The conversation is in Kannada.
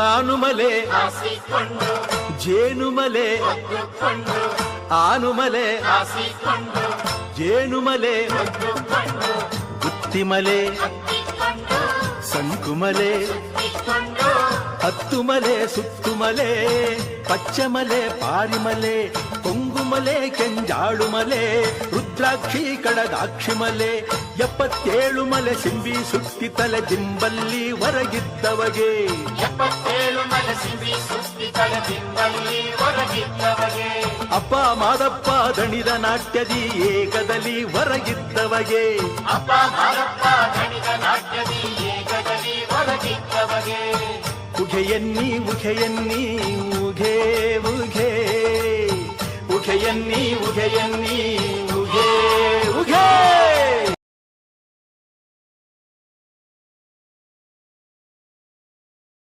ಆನುಮಲೆ ಜೇನುಮಲೆ ಆನುಮಲೆ ಜೇನುಮಲೆ ಗುತ್ತಿಮಲೆ ಸಂಕುಮಲೆ ಹತ್ತುಮಲೆ ಸುತ್ತುಮಲೆ ಪಚ್ಚಮಲೆ ಪಾರಿಮಲೆ ಕೊಂಗುಮಲೆ ಕೆಂಜಾಳುಮಲೆ ರುದ್ರಾಕ್ಷಿ ಕಡದಾಕ್ಷಿಮಲೆ 77 ಮಲೆ ಸಿಂಬಿ ಸುತ್ತಿ ತಲೆ ದಿಂಬಲ್ಲಿ ಹೊರಗಿದ್ದವಗೆ 77 ಮಲೆ ಸಿಂಬಿ ಸುತ್ತಿ ತಲೆ ದಿಂಬಲ್ಲಿ ಹೊರಗಿದ್ದವಗೆ ಅಪ್ಪ ಮಾದಪ್ಪ ದಣಿದ ನಾಟ್ಯದಿ ಏಕದಲ್ಲಿ ಹೊರಗಿದ್ದವಗೆ ಅಪ್ಪ ಮಾದಪ್ಪ ದಣಿದ ನಾಟ್ಯದಿ ಏಕದಲ್ಲಿ ಹೊರಗಿದ್ದವಗೆ ಉಘೆಯನ್ನಿ ಉಘೆಯನ್ನಿ ಉಘೆ ಉಘೆ ಉಘೆಯನ್ನಿ ಉಘೆಯನ್ನಿ ಉಘೆ ಉಘೆ